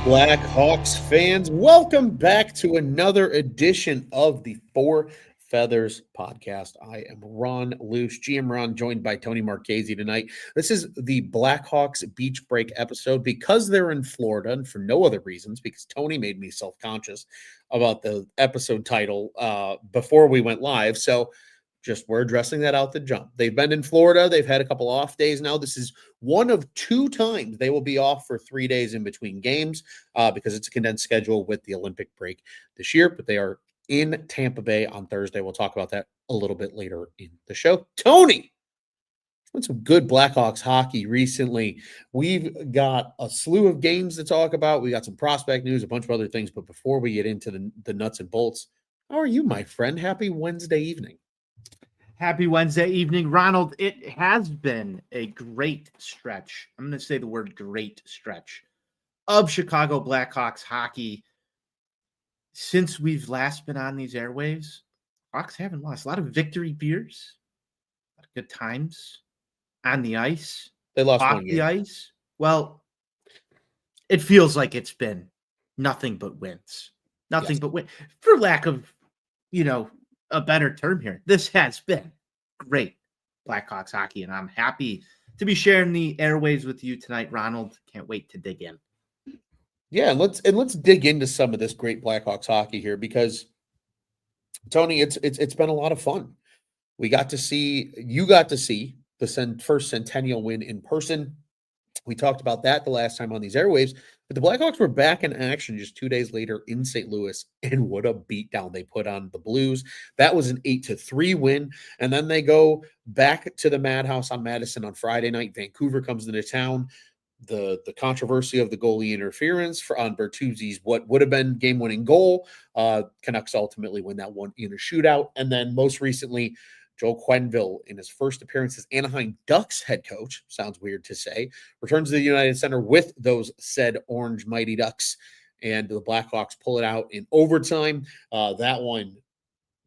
Blackhawks fans, welcome back to another edition of the Four Feathers podcast. I am Ron Luce, GM Ron, joined by Tony Marchese tonight. This is the Blackhawks beach break episode because they're in Florida and for no other reasons, because Tony made me self-conscious about the episode title before we went live. So just we're addressing that out the jump. They've been in Florida. They've had a couple off days now. This is one of two times they will be off for 3 days in between games because it's a condensed schedule with the Olympic break this year. But they are in Tampa Bay on Thursday. We'll talk about that a little bit later in the show. Tony, been some good Blackhawks hockey recently. We've got a slew of games to talk about. We got some prospect news, a bunch of other things. But before we get into the nuts and bolts, how are you, my friend? Happy Wednesday evening. Happy Wednesday evening, Ronald. It has been a great stretch. I'm going to say the word great stretch of Chicago Blackhawks hockey since we've last been on these airwaves. Hawks haven't lost. A lot of victory beers, a lot of good times on the ice. They lost off one the game. ice. Well, it feels like it's been nothing but wins. Nothing Yes. but win. For lack of, a better term here. This has been great Blackhawks hockey, and I'm happy to be sharing the airwaves with you tonight, Ronald. Can't wait to dig in. Yeah, let's dig into some of this great Blackhawks hockey here because Tony, it's been a lot of fun. You got to see the first Centennial win in person. We talked about that the last time on these airwaves, but the Blackhawks were back in action just 2 days later in St. Louis, and what a beatdown they put on the Blues. That was an 8-3 win, and then they go back to the Madhouse on Madison on Friday night. Vancouver comes into town. The controversy of the goalie interference on Bertuzzi's what would have been game-winning goal. Canucks ultimately win that one in a shootout, and then most recently, Joel Quenneville, in his first appearance as Anaheim Ducks head coach, sounds weird to say, returns to the United Center with those said Orange Mighty Ducks, and the Blackhawks pull it out in overtime. That one,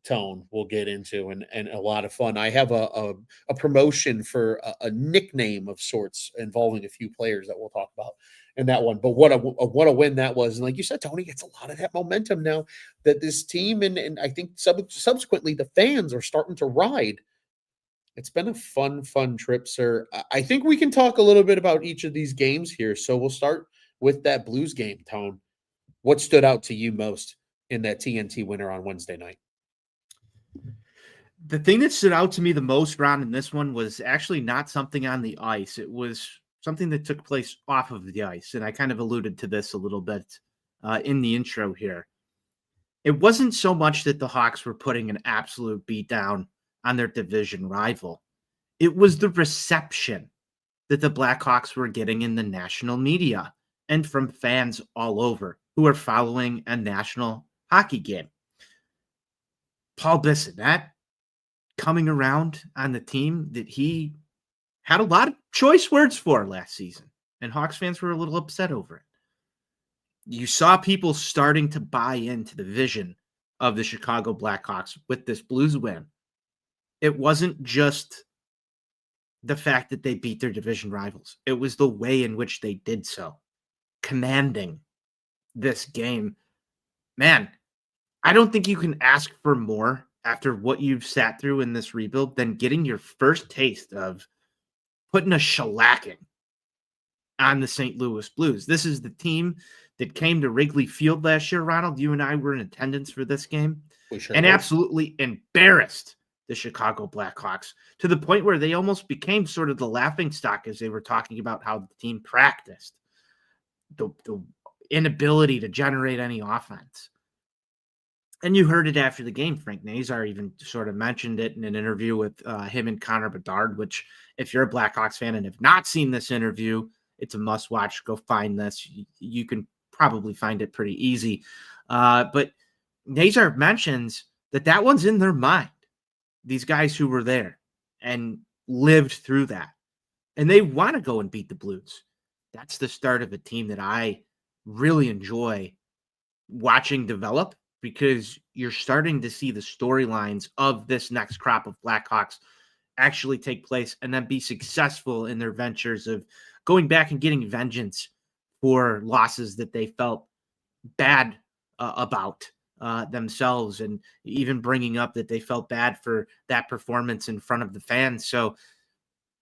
Tone, we'll get into, and a lot of fun. I have a promotion for a nickname of sorts involving a few players that we'll talk about in that one. But what a win that was. And like you said, Tony, it's a lot of that momentum now that this team and I think subsequently the fans are starting to ride. It's been a fun trip, sir. I think we can talk a little bit about each of these games here. So we'll start with that Blues game, Tone. What stood out to you most in that TNT winner on Wednesday night? The thing that stood out to me the most, Ron, in this one was actually not something on the ice. It was something that took place off of the ice. And I kind of alluded to this a little bit in the intro here. It wasn't so much that the Hawks were putting an absolute beat down on their division rival. It was the reception that the Blackhawks were getting in the national media and from fans all over who are following a national hockey game. Paul Bissonnette coming around on the team that he had a lot of choice words for last season, and Hawks fans were a little upset over it. You saw people starting to buy into the vision of the Chicago Blackhawks with this Blues win. It wasn't just the fact that they beat their division rivals. It was the way in which they did so, commanding this game. Man, I don't think you can ask for more after what you've sat through in this rebuild than getting your first taste of putting a shellacking on the St. Louis Blues. This is the team that came to Wrigley Field last year, Ronald. You and I were in attendance for this game and absolutely embarrassed the Chicago Blackhawks to the point where they almost became sort of the laughingstock as they were talking about how the team practiced, the inability to generate any offense. And you heard it after the game. Frank Nazar even sort of mentioned it in an interview with him and Connor Bedard, which if you're a Blackhawks fan and have not seen this interview, it's a must watch. Go find this. You can probably find it pretty easy. But Nazar mentions that one's in their mind. These guys who were there and lived through that. And they want to go and beat the Blues. That's the start of a team that I really enjoy watching develop, because you're starting to see the storylines of this next crop of Blackhawks actually take place and then be successful in their ventures of going back and getting vengeance for losses that they felt bad about themselves, and even bringing up that they felt bad for that performance in front of the fans. So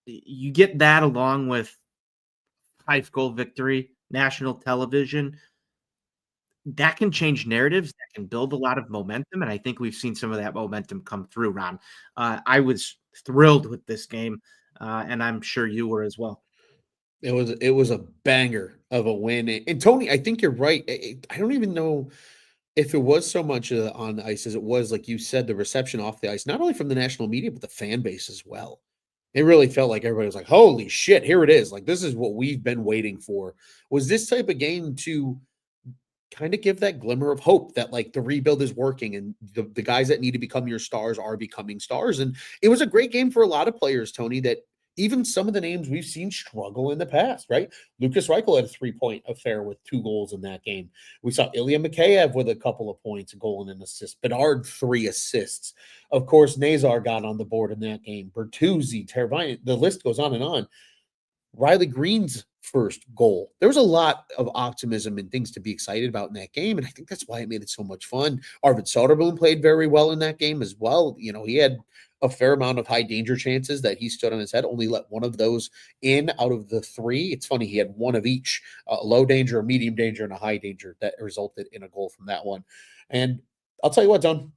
you get that along with 5-goal victory, national television. That can change narratives, that can build a lot of momentum, and I think we've seen some of that momentum come through, Ron. I was thrilled with this game, and I'm sure you were as well. It was a banger of a win, and Tony, I think you're right. I don't even know if it was so much on the ice as it was, like you said, the reception off the ice, not only from the national media but the fan base as well. It really felt like everybody was like, "Holy shit, here it is! Like this is what we've been waiting for." Was this type of game to kind of give that glimmer of hope that like the rebuild is working and the guys that need to become your stars are becoming stars. And it was a great game for a lot of players, Tony, that even some of the names we've seen struggle in the past, right? Lucas Reichel had a 3-point affair with 2 goals in that game. We saw Ilya Mikheyev with a couple of points, a goal and an assist. Bedard, 3 assists. Of course, Nazar got on the board in that game. Bertuzzi, Teravainen, the list goes on and on. Riley Green's first goal. There was a lot of optimism and things to be excited about in that game, and I think that's why it made it so much fun. Arvid Soderblom played very well in that game as well. You know, he had a fair amount of high danger chances that he stood on his head, only let one of those in out of the 3. It's funny, he had one of each, low danger, a medium danger, and a high danger that resulted in a goal from that one. And I'll tell you what, Don,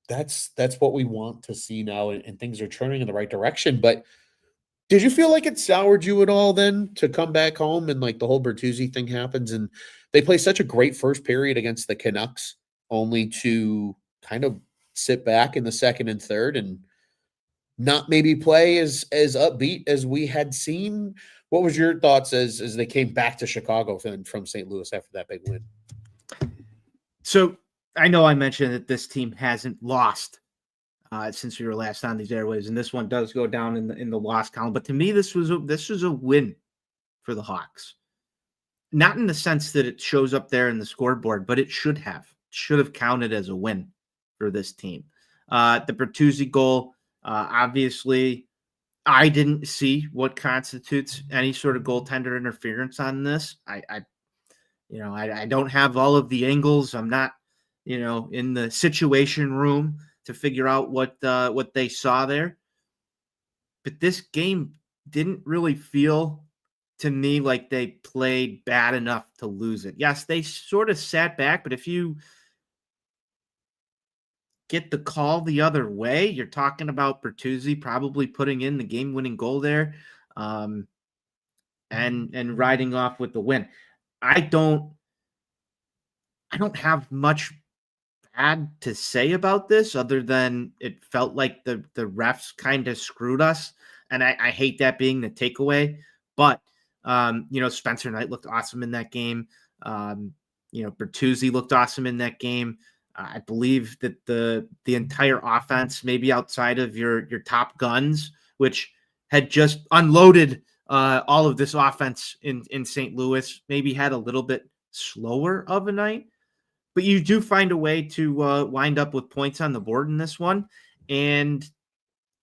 that's what we want to see now, and things are turning in the right direction. But did you feel like it soured you at all then to come back home and like the whole Bertuzzi thing happens and they play such a great first period against the Canucks only to kind of sit back in the second and third and not maybe play as upbeat as we had seen? What was your thoughts as they came back to Chicago from St. Louis after that big win? So I know I mentioned that this team hasn't lost since we were last on these airwaves, and this one does go down in the loss column. But to me, this was a win for the Hawks. Not in the sense that it shows up there in the scoreboard, but it should have counted as a win for this team. The Bertuzzi goal, obviously, I didn't see what constitutes any sort of goaltender interference on this. I don't have all of the angles. I'm not, in the situation room to figure out what they saw there. But this game didn't really feel to me like they played bad enough to lose it. Yes, they sort of sat back, but if you get the call the other way, you're talking about Bertuzzi probably putting in the game-winning goal there, and riding off with the win. I don't have much bad to say about this other than it felt like the refs kind of screwed us, and I hate that being the takeaway. But Spencer Knight looked awesome in that game. Bertuzzi looked awesome in that game. I believe that the entire offense, maybe outside of your top guns, which had just unloaded all of this offense in St. Louis, maybe had a little bit slower of a night. But you do find a way to wind up with points on the board in this one. And,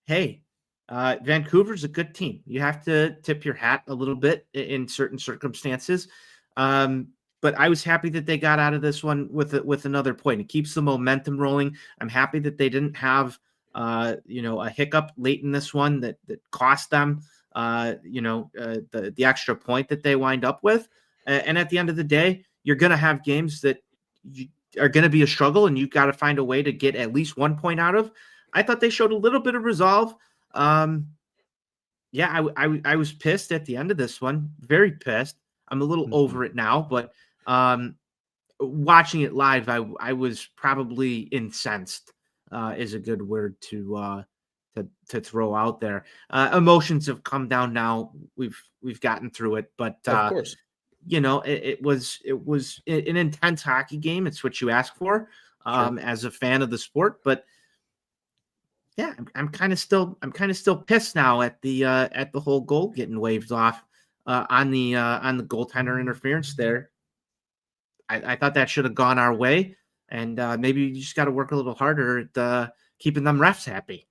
hey, Vancouver's a good team. You have to tip your hat a little bit in certain circumstances. But I was happy that they got out of this one with another point. It keeps the momentum rolling. I'm happy that they didn't have a hiccup late in this one that cost them the extra point that they wind up with. And at the end of the day, you're going to have games that are going to be a struggle, and you've got to find a way to get at least 1 point out of. I thought they showed a little bit of resolve. I was pissed at the end of this one, very pissed. I'm a little over it now, but watching it live, I was probably incensed. Is a good word to throw out there. Emotions have come down now. We've gotten through it, but of course. It was an intense hockey game. It's what you ask for as a fan of the sport. But yeah, I'm kind of still pissed now at the whole goal getting waved off on the goaltender interference there. I thought that should have gone our way, and maybe you just got to work a little harder at keeping them refs happy.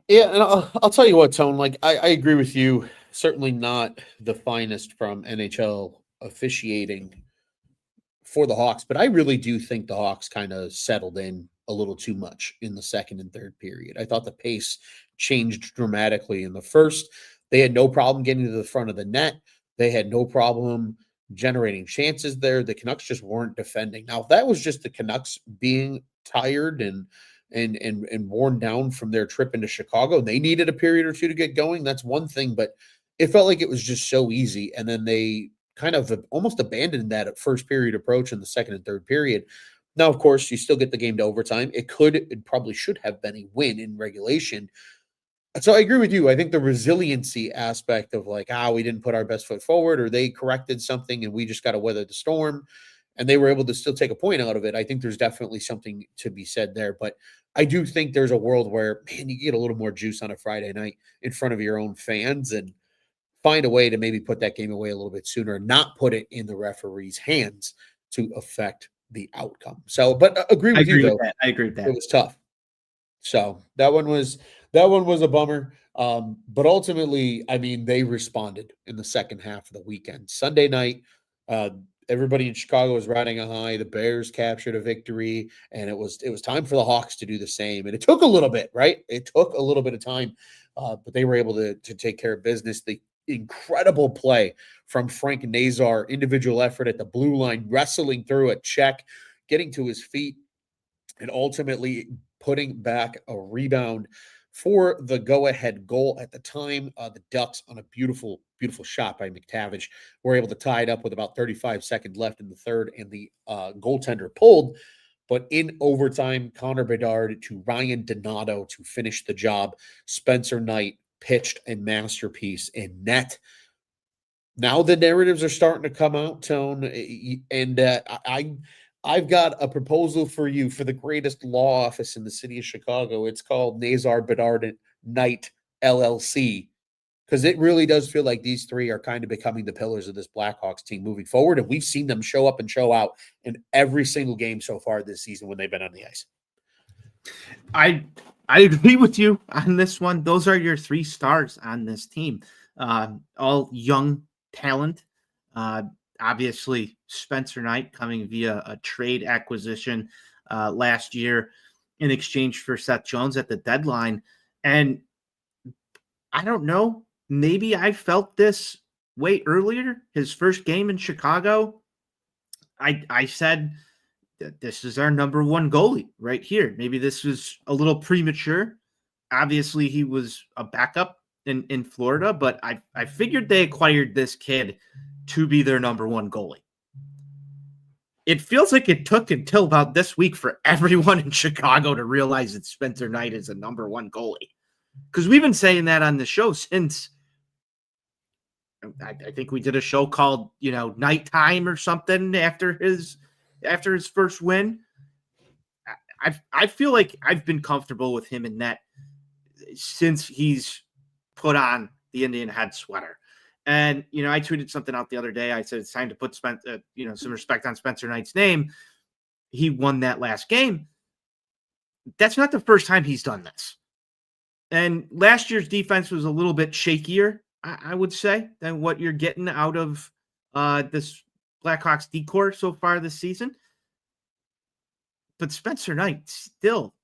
Yeah, and I'll tell you what, Tone. Like I agree with you. Certainly not the finest from NHL officiating for the Hawks, but I really do think the Hawks kind of settled in a little too much in the second and third period. I thought the pace changed dramatically in the first. They had no problem getting to the front of the net. They had no problem generating chances there. The Canucks just weren't defending. Now, if that was just the Canucks being tired and worn down from their trip into Chicago, they needed a period or two to get going, that's one thing, but it felt like it was just so easy. And then they kind of almost abandoned that at first period approach in the second and third period. Now, of course, you still get the game to overtime. It probably should have been a win in regulation. So I agree with you. I think the resiliency aspect of like, we didn't put our best foot forward, or they corrected something and we just got to weather the storm, and they were able to still take a point out of it. I think there's definitely something to be said there. But I do think there's a world where, man, you get a little more juice on a Friday night in front of your own fans and find a way to maybe put that game away a little bit sooner, not put it in the referee's hands to affect the outcome. So, but agree with you, though. I agree with that. It was tough. So that one was a bummer. But ultimately, I mean, they responded in the second half of the weekend. Sunday night, everybody in Chicago was riding a high. The Bears captured a victory, and it was time for the Hawks to do the same. And it took a little bit, right? It took a little bit of time, but they were able to take care of business. The incredible play from Frank Nazar, individual effort at the blue line, wrestling through a check, getting to his feet, and ultimately putting back a rebound for the go-ahead goal. At the time, the Ducks, on a beautiful, beautiful shot by McTavish, were able to tie it up with about 35 seconds left in the third, and the goaltender pulled. But in overtime, Connor Bedard to Ryan Donato to finish the job. Spencer Knight pitched a masterpiece in net. Now the narratives are starting to come out, Tone, and I've got a proposal for you for the greatest law office in the city of Chicago. It's called Nazar Bedard Knight LLC, because it really does feel like these three are kind of becoming the pillars of this Blackhawks team moving forward, and we've seen them show up and show out in every single game so far this season when they've been on the ice. I agree with you on this one. Those are your three stars on this team. All young talent. Obviously, Spencer Knight coming via a trade acquisition last year in exchange for Seth Jones at the deadline. And I don't know, maybe I felt this way earlier. His first game in Chicago, I said that this is our number one goalie right here. Maybe this was a little premature. Obviously, he was a backup in Florida, but I figured they acquired this kid to be their number one goalie. It feels like it took until about this week for everyone in Chicago to realize that Spencer Knight is a number one goalie. Because we've been saying that on the show since, I think we did a show called, Nighttime or something after his first win. I feel like I've been comfortable with him in net since he's put on the Indian head sweater. And, I tweeted something out the other day. I said, it's time to put some respect on Spencer Knight's name. He won that last game. That's not the first time he's done this. And last year's defense was a little bit shakier, I would say, than what you're getting out of this Blackhawks decor so far this season. But Spencer Knight still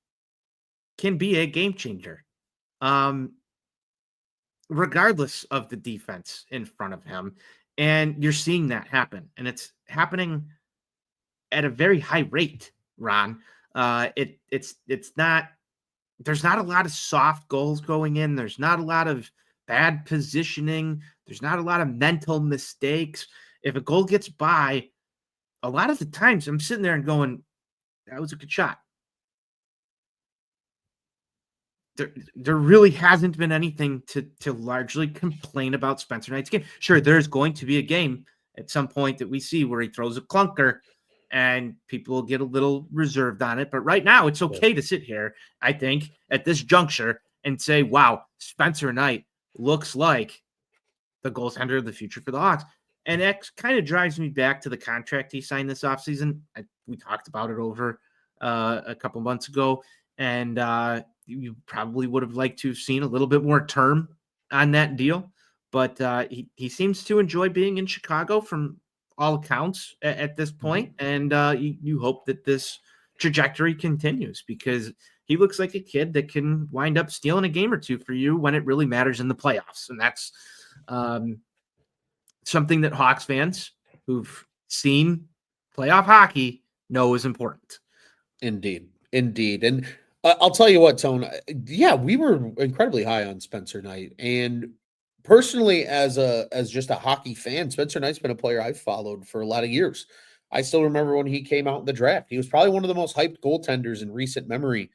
can be a game changer. Regardless of the defense in front of him. And you're seeing that happen. And it's happening at a very high rate, Ron. It's not, there's not a lot of soft goals going in. There's not a lot of bad positioning. There's not a lot of mental mistakes. If a goal gets by, a lot of the times I'm sitting there and going, that was a good shot. There really hasn't been anything to largely complain about Spencer Knight's game. Sure, there's going to be a game at some point that we see where he throws a clunker and people will get a little reserved on it. But right now, it's okay to sit here, I think, at this juncture and say, wow, Spencer Knight looks like the goaltender of the future for the Hawks. And that kind of drives me back to the contract he signed this offseason. We talked about it over a couple months ago. And you probably would have liked to have seen a little bit more term on that deal. But he seems to enjoy being in Chicago from all accounts at this point, and you hope that this trajectory continues, because he looks like a kid that can wind up stealing a game or two for you when it really matters in the playoffs. And that's something that Hawks fans who've seen playoff hockey know is important. Indeed. And I'll tell you what, Tone. Yeah, we were incredibly high on Spencer Knight, and personally, as just a hockey fan, Spencer Knight's been a player I've followed for a lot of years. I still remember when he came out in the draft. He was probably one of the most hyped goaltenders in recent memory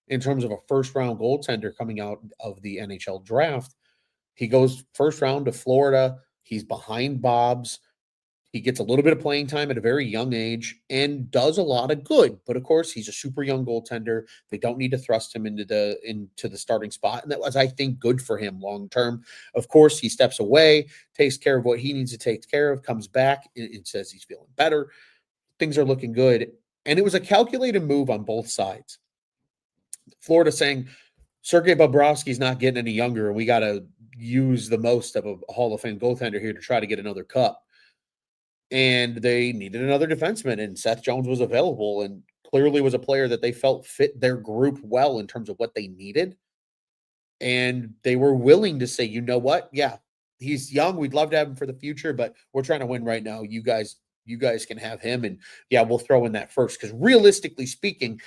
in terms of a first round goaltender coming out of the NHL draft. He goes first round to Florida. He's behind Bob's. He gets a little bit of playing time at a very young age and does a lot of good. But of course, he's a super young goaltender. They don't need to thrust him into the starting spot. And that was, I think, good for him long term. Of course, he steps away, takes care of what he needs to take care of, comes back and says he's feeling better. Things are looking good. And it was a calculated move on both sides. Florida saying, Sergei Bobrovsky's not getting any younger, and we got to use the most of a Hall of Fame goaltender here to try to get another cup. And they needed another defenseman, and Seth Jones was available and clearly was a player that they felt fit their group well in terms of what they needed. And they were willing to say, you know what? Yeah, he's young. We'd love to have him for the future, but we're trying to win right now. You guys can have him. And yeah, we'll throw in that first, because realistically speaking,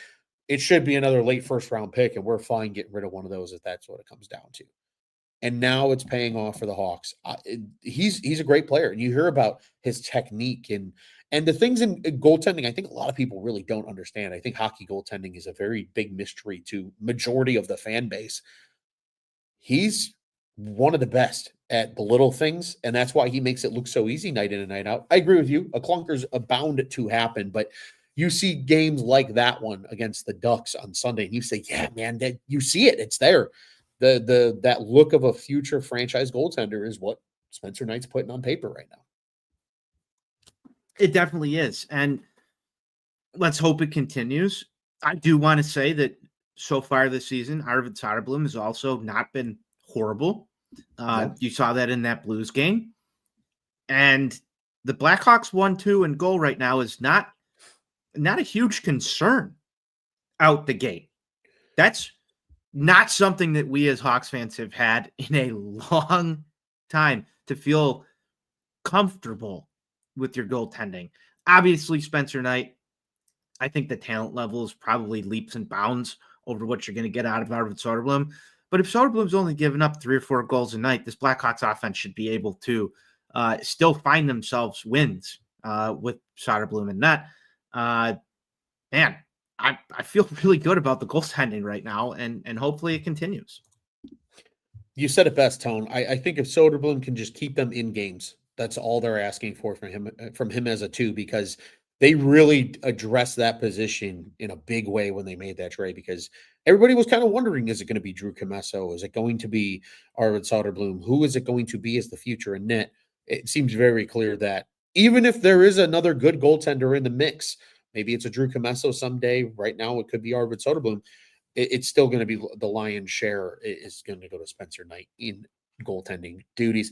it should be another late first round pick, and we're fine getting rid of one of those if that's what it comes down to. And now it's paying off for the Hawks. He's a great player, and you hear about his technique and the things in goaltending. I think a lot of people really don't understand. I think hockey goaltending is a very big mystery to majority of the fan base. He's one of the best at the little things, and that's why he makes it look so easy night in and night out. I agree with you. A clunker's bound to happen, but you see games like that one against the Ducks on Sunday, and you say, "Yeah, man, you see it. It's there." That look of a future franchise goaltender is what Spencer Knight's putting on paper right now. It definitely is. And let's hope it continues. I do want to say that so far this season, Arvid Soderblom has also not been horrible. No. You saw that in that Blues game. And the Blackhawks 1-2 in goal right now is not a huge concern out the gate. That's not something that we as Hawks fans have had in a long time, to feel comfortable with your goaltending. Obviously, Spencer Knight, I think the talent level is probably leaps and bounds over what you're going to get out of Arvid Soderblom. But if Soderblom's only given up 3 or 4 goals a night, this Blackhawks offense should be able to still find themselves wins with Soderblom in net. Man, I feel really good about the goaltending right now, and hopefully it continues. You said it best, Tone. I think if Soderblom can just keep them in games, that's all they're asking for from him as a 2, because they really addressed that position in a big way when they made that trade, because everybody was kind of wondering, is it going to be Drew Commesso? Is it going to be Arvid Soderblom? Who is it going to be as the future in net? It seems very clear that even if there is another good goaltender in the mix, maybe it's a Drew Commesso someday. Right now, it could be Arvid Soderblom. It's still going to be the lion's share is going to go to Spencer Knight in goaltending duties.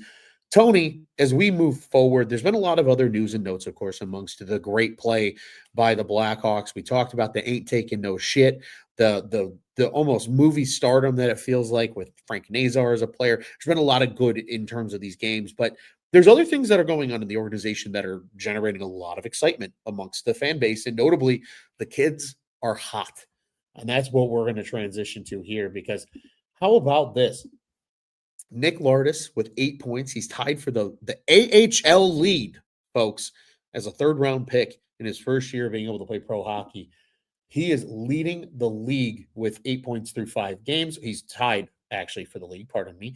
Tony, as we move forward, there's been a lot of other news and notes, of course, amongst the great play by the Blackhawks. We talked about the ain't taking no shit, the almost movie stardom that it feels like with Frank Nazar as a player. There's been a lot of good in terms of these games, but there's other things that are going on in the organization that are generating a lot of excitement amongst the fan base, and notably, the kids are hot. And that's what we're going to transition to here, because how about this? Nick Lardis with 8 points. He's tied for the AHL lead, folks, as a 3rd-round pick in his first year of being able to play pro hockey. He is leading the league with 8 points through 5 games. He's tied, actually, for the league, pardon me.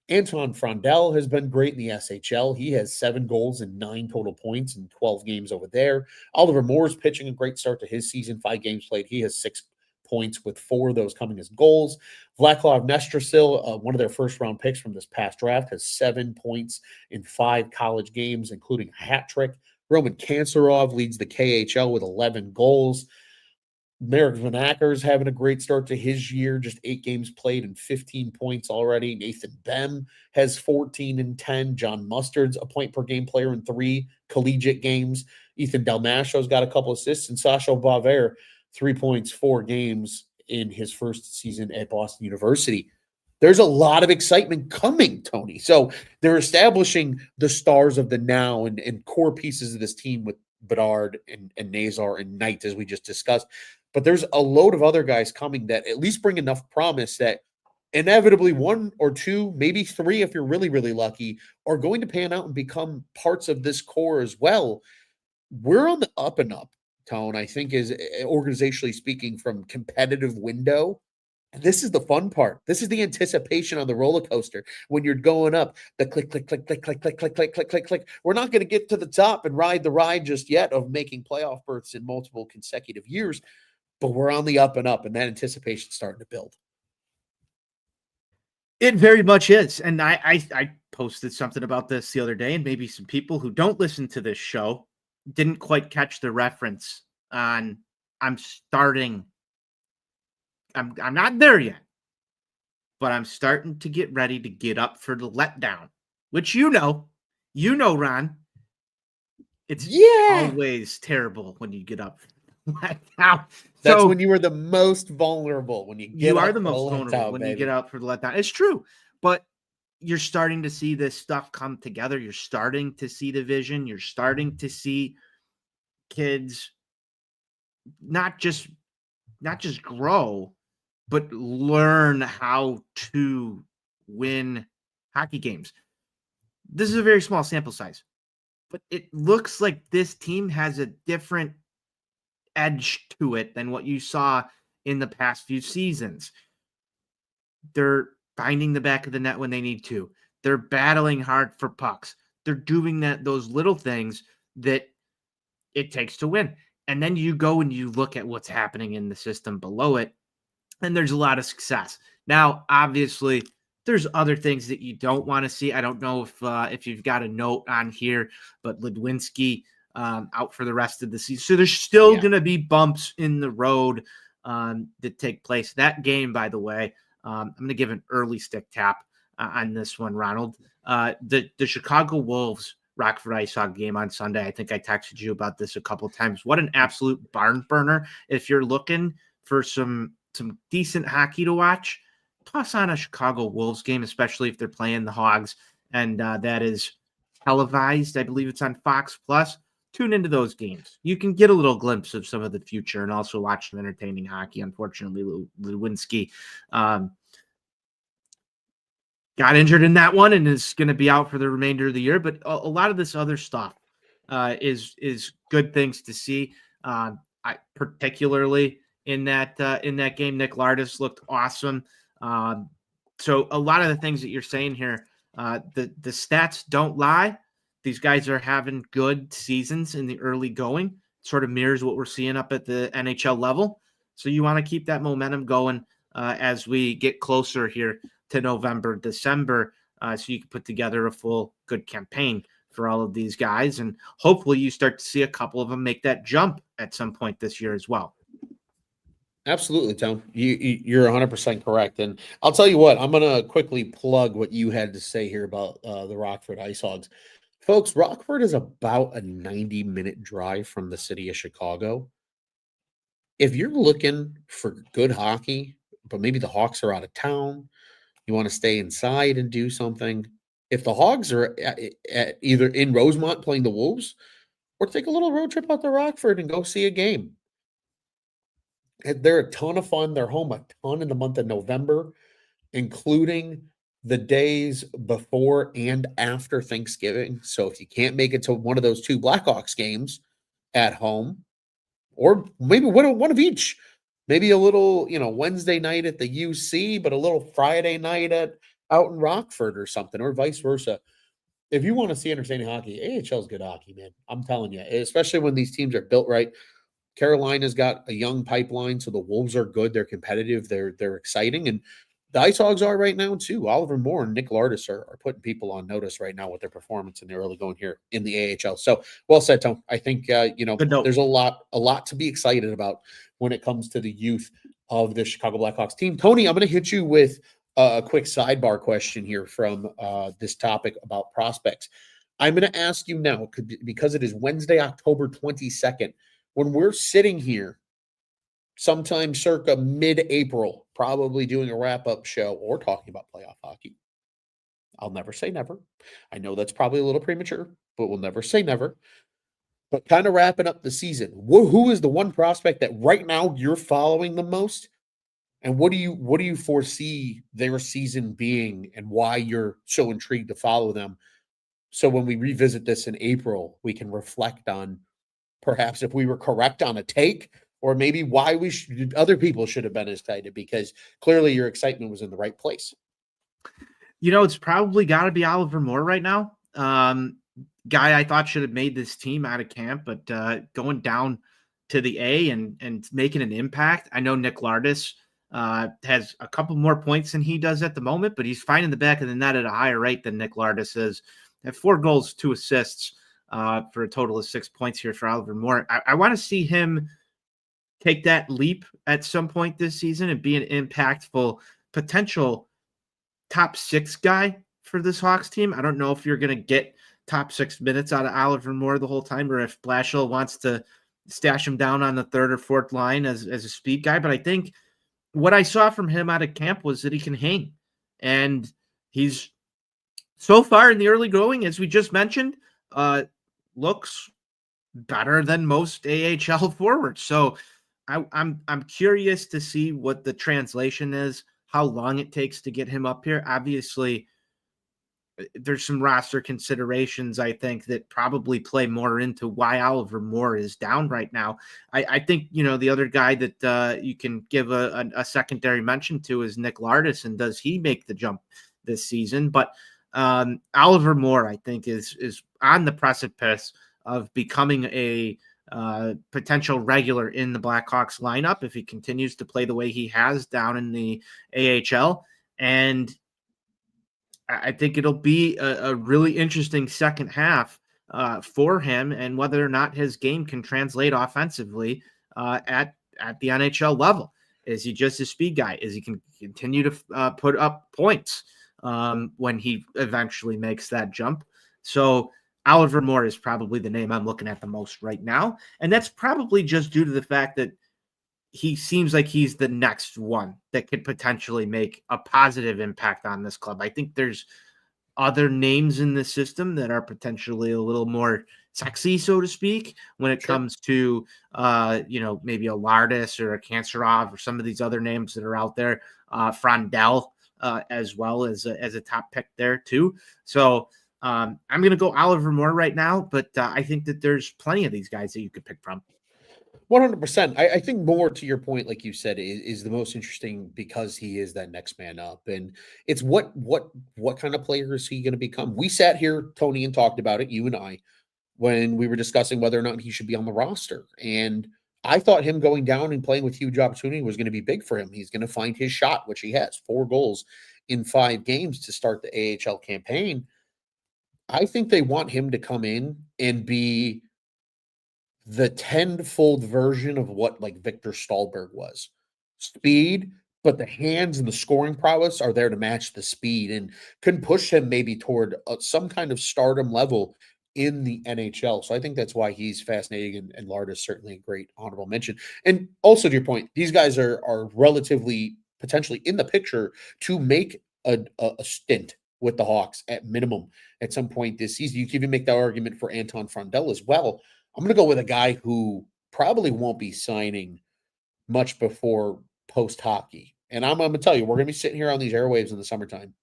Anton Frondel has been great in the SHL. He has 7 goals and 9 total points in 12 games over there. Oliver Moore's pitching a great start to his season, 5 games played. He has 6 points, with 4 of those coming as goals. Vaclav Nestrasil, one of their first-round picks from this past draft, has 7 points in 5 college games, including a hat trick. Roman Kanserov leads the KHL with 11 goals. Merrick Van Acker's having a great start to his year, just 8 games played and 15 points already. Nathan Bem has 14 and 10. John Mustard's a point per game player in 3 collegiate games. Ethan Dalmasho's got a couple assists, and Sasha Baver, 3 points, 4 games in his first season at Boston University. There's a lot of excitement coming, Tony. So they're establishing the stars of the now and core pieces of this team with Bedard and Nazar and Knight, as we just discussed. But there's a load of other guys coming that at least bring enough promise that inevitably 1 or 2, maybe 3, if you're really, really lucky, are going to pan out and become parts of this core as well. We're on the up and up, Tone, I think, is organizationally speaking, from competitive window. And this is the fun part. This is the anticipation on the roller coaster when you're going up, the click, click, click, click, click, click, click, click, click, click, click. We're not going to get to the top and ride the ride just yet of making playoff berths in multiple consecutive years, but we're on the up and up, and that anticipation is starting to build. It very much is. And I posted something about this the other day, and maybe some people who don't listen to this show didn't quite catch the reference on I'm not there yet, but I'm starting to get ready to get up for the letdown, which Ron, it's always terrible when you get up. Letdown. That's when you are the most vulnerable. When you are the most vulnerable when you get out for the letdown. It's true, but you're starting to see this stuff come together. You're starting to see the vision. You're starting to see kids not just grow, but learn how to win hockey games. This is a very small sample size, but it looks like this team has a different edge to it than what you saw in the past few seasons. They're finding the back of the net when they need to. They're battling hard for pucks. They're doing those little things that it takes to win. And then you go and you look at what's happening in the system below it, and there's a lot of success. Now, obviously, there's other things that you don't want to see. I don't know if you've got a note on here, but Ludwinski out for the rest of the season. So there's still going to be bumps in the road that take place. That game, by the way, I'm going to give an early stick tap on this one, Ronald. The Chicago Wolves Rockford Ice Hockey game on Sunday. I think I texted you about this a couple of times. What an absolute barn burner. If you're looking for some decent hockey to watch, toss on a Chicago Wolves game, especially if they're playing the Hogs. And that is televised. I believe it's on Fox Plus. Tune into those games. You can get a little glimpse of some of the future and also watch some entertaining hockey. Unfortunately, Lewinsky got injured in that one and is going to be out for the remainder of the year. But a lot of this other stuff is good things to see. Particularly in that game, Nick Lardis looked awesome. So a lot of the things that you're saying here, the stats don't lie. These guys are having good seasons in the early going. Sort of mirrors what we're seeing up at the NHL level. So you want to keep that momentum going as we get closer here to November, December, so you can put together a full good campaign for all of these guys. And hopefully you start to see a couple of them make that jump at some point this year as well. Absolutely, Tom. You're 100% correct. And I'll tell you what, I'm going to quickly plug what you had to say here about the Rockford Ice Hogs. Folks, Rockford is about a 90-minute drive from the city of Chicago. If you're looking for good hockey, but maybe the Hawks are out of town, you want to stay inside and do something. If the Hogs are at either in Rosemont playing the Wolves, or take a little road trip out to Rockford and go see a game. They're a ton of fun. They're home a ton in the month of November, including the days before and after Thanksgiving. So if you can't make it to one of those 2 Blackhawks games at home, or maybe one of each, maybe a little, Wednesday night at the UC, but a little Friday night out in Rockford or something, or vice versa. If you want to see entertaining hockey, AHL is good hockey, man. I'm telling you, especially when these teams are built right. Carolina's got a young pipeline, so the Wolves are good. They're competitive. They're exciting. And The Ice Hogs are right now too. Oliver Moore and Nick Lardis are putting people on notice right now with their performance in the early going here in the AHL. So well said, Tom. I think Good note. there's a lot to be excited about when it comes to the youth of the Chicago Blackhawks team. Tony, I'm going to hit you with a quick sidebar question here from this topic about prospects. I'm going to ask you now because it is Wednesday, October 22nd, when we're sitting here sometime circa mid-April, probably doing a wrap-up show or talking about playoff hockey. I'll never say never. I know that's probably a little premature, but we'll never say never. But kind of wrapping up the season, who is the one prospect that right now you're following the most? And what do you foresee their season being and why you're so intrigued to follow them? So when we revisit this in April, we can reflect on perhaps if we were correct on a take, or maybe why other people should have been as excited, because clearly your excitement was in the right place. It's probably got to be Oliver Moore right now. Guy I thought should have made this team out of camp, but going down to the A and making an impact. I know Nick Lardis has a couple more points than he does at the moment, but he's finding the back of the net at a higher rate than Nick Lardis is. At 4 goals, 2 assists for a total of 6 points here for Oliver Moore. I want to see him take that leap at some point this season and be an impactful potential top 6 guy for this Hawks team. I don't know if you're going to get top 6 minutes out of Oliver Moore the whole time, or if Blashill wants to stash him down on the 3rd or 4th line as a speed guy. But I think what I saw from him out of camp was that he can hang. And he's so far in the early going, as we just mentioned, looks better than most AHL forwards. So I'm curious to see what the translation is, how long it takes to get him up here. Obviously, there's some roster considerations, I think, that probably play more into why Oliver Moore is down right now. I think, the other guy that you can give a secondary mention to is Nick Lardis, and does he make the jump this season? But Oliver Moore, I think, is on the precipice of becoming a potential regular in the Blackhawks lineup if he continues to play the way he has down in the AHL. And I think it'll be a really interesting second half for him, and whether or not his game can translate offensively at the NHL level. Is he just a speed guy? Is he can continue to put up points when he eventually makes that jump? So Oliver Moore is probably the name I'm looking at the most right now. And that's probably just due to the fact that he seems like he's the next one that could potentially make a positive impact on this club. I think there's other names in the system that are potentially a little more sexy, so to speak, when it comes to, maybe a Lardis or a Kanserov or some of these other names that are out there, Frondell as well as a top pick there too. So I'm going to go Oliver Moore right now, but I think that there's plenty of these guys that you could pick from. 100%. I think more to your point, like you said, is the most interesting because he is that next man up, and it's what kind of player is he going to become? We sat here, Tony, and talked about it, you and I, when we were discussing whether or not he should be on the roster, and I thought him going down and playing with huge opportunity was going to be big for him. He's going to find his shot, which he has 4 goals in 5 games to start the AHL campaign. I think they want him to come in and be the tenfold version of what like Victor Stahlberg was. Speed, but the hands and the scoring prowess are there to match the speed and can push him maybe toward some kind of stardom level in the NHL. So I think that's why he's fascinating, and Lardis certainly a great honorable mention. And also to your point, these guys are relatively potentially in the picture to make a stint with the Hawks at minimum at some point this season. You can even make that argument for Anton Frondell as well. I'm going to go with a guy who probably won't be signing much before post hockey. And I'm going to tell you, we're going to be sitting here on these airwaves in the summertime.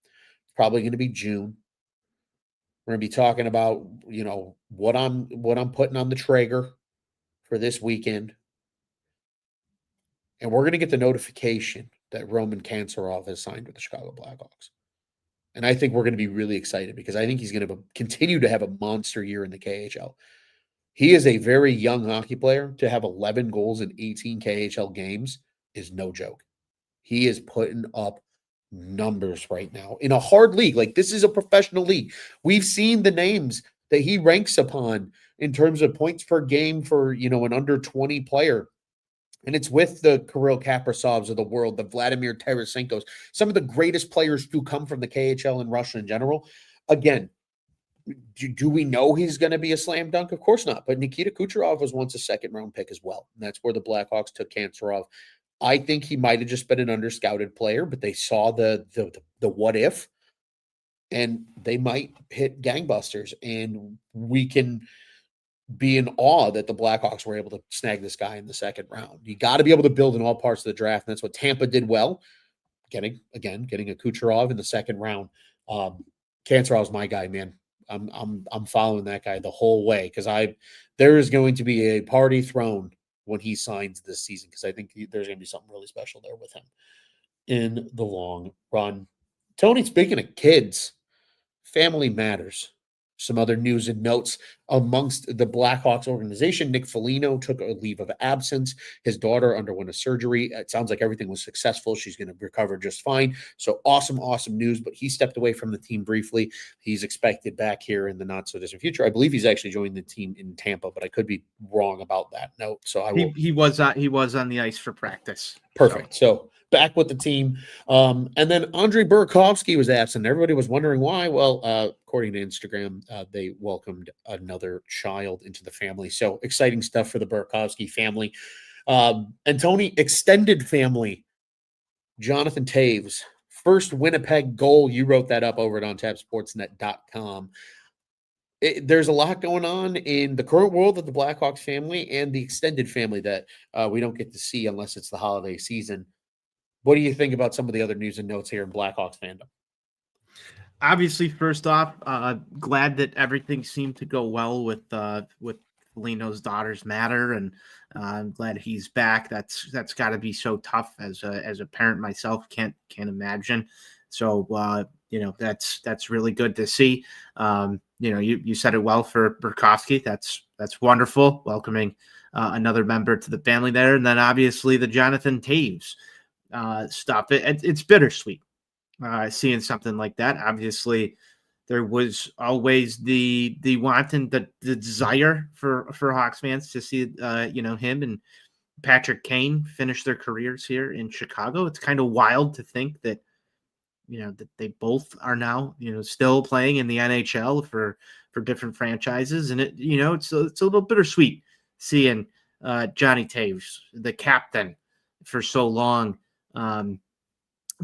It's probably going to be June. We're going to be talking about, what I'm putting on the Traeger for this weekend. And we're going to get the notification that Roman Kanserov has signed with the Chicago Blackhawks. And I think we're going to be really excited because I think he's going to continue to have a monster year in the KHL. He is a very young hockey player. To have 11 goals in 18 KHL games is no joke. He is putting up numbers right now in a hard league. Like, this is a professional league. We've seen the names that he ranks upon in terms of points per game for, an under 20 player. And it's with the Kirill Kaprizovs of the world, the Vladimir Tarasenkos, some of the greatest players who come from the KHL and Russia in general. Again, do we know he's going to be a slam dunk? Of course not. But Nikita Kucherov was once a second-round pick as well. And that's where the Blackhawks took Kanserov. I think he might have just been an under-scouted player, but they saw the what if, and they might hit gangbusters. And we can be in awe that the Blackhawks were able to snag this guy in the second round. You got to be able to build in all parts of the draft, and that's what Tampa did well. Getting a Kucherov in the second round. Kanserov's my guy, man. I'm following that guy the whole way because there is going to be a party thrown when he signs this season, because I think there's going to be something really special there with him in the long run. Tony, speaking of kids, family matters. Some other news and notes amongst the Blackhawks organization. Nick Foligno took a leave of absence. His daughter underwent a surgery. It sounds like everything was successful. She's going to recover just fine. So awesome news. But he stepped away from the team briefly. He's expected back here in the not so distant future. I believe he's actually joined the team in Tampa, but I could be wrong about that note. So I will. He was on the ice for practice. Perfect. So back with the team. And then Andrei Burakovsky was absent. Everybody was wondering why. Well, according to Instagram, they welcomed another child into the family. So exciting stuff for the Burakovsky family. And Tony, extended family. Jonathan Toews, first Winnipeg goal. You wrote that up over at ontapsportsnet.com. There's a lot going on in the current world of the Blackhawks family and the extended family that we don't get to see unless it's the holiday season. What do you think about some of the other news and notes here in Blackhawks fandom? Obviously, first off, glad that everything seemed to go well with Foligno's daughter's matter, and I'm glad he's back. That's got to be so tough as a parent myself. Can't imagine. So that's really good to see. You said it well for Burakovsky. That's wonderful. Welcoming another member to the family there, and then obviously the Jonathan Toews stuff. It's bittersweet seeing something like that. Obviously, there was always the want and the desire for Hawks fans to see him and Patrick Kane finish their careers here in Chicago. It's kind of wild to think that that they both are now still playing in the NHL for different franchises, and it's a little bittersweet seeing Johnny Toews, the captain for so long,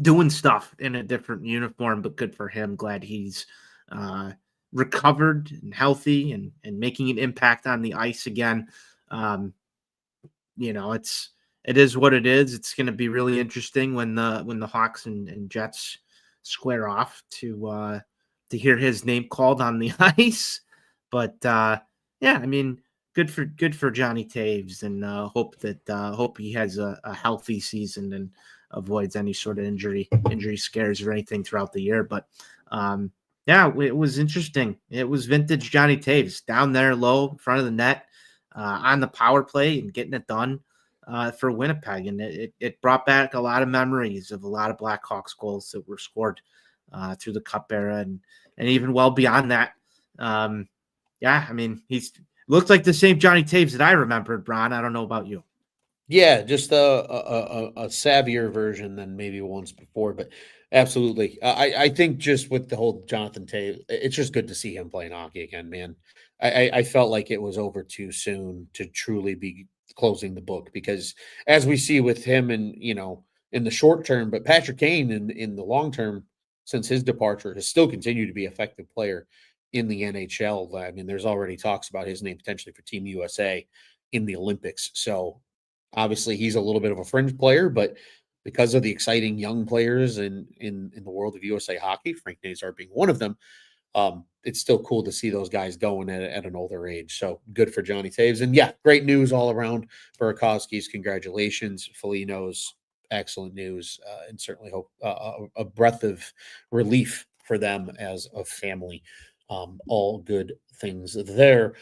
doing stuff in a different uniform, but good for him. Glad he's recovered and healthy and making an impact on the ice again. It is what it is. It's going to be really interesting when the Hawks and Jets square off to hear his name called on the ice. But good for Johnny Toews, and hope he has a healthy season and avoids any sort of injury scares or anything throughout the year. But it was interesting. It was vintage Johnny Toews down there low in front of the net on the power play and getting it done for Winnipeg. And it brought back a lot of memories of a lot of Blackhawks goals that were scored through the Cup era and even well beyond that. He's looked like the same Johnny Toews that I remembered, Bron. I don't know about you. Yeah, just a savvier version than maybe once before, but absolutely. I think just with the whole Jonathan Toews, it's just good to see him playing hockey again, man. I felt like it was over too soon to truly be closing the book, because as we see with him and in the short term, but Patrick Kane in the long term, since his departure, has still continued to be an effective player in the NHL. I mean, there's already talks about his name potentially for Team USA in the Olympics. So obviously he's a little bit of a fringe player, but because of the exciting young players in the world of USA hockey, Frank Nazar being one of them, it's still cool to see those guys going at an older age. So good for Johnny Toews. And yeah, great news all around. Burakovsky's, congratulations. Foligno's, excellent news, and certainly hope a breath of relief for them as a family. All good things there.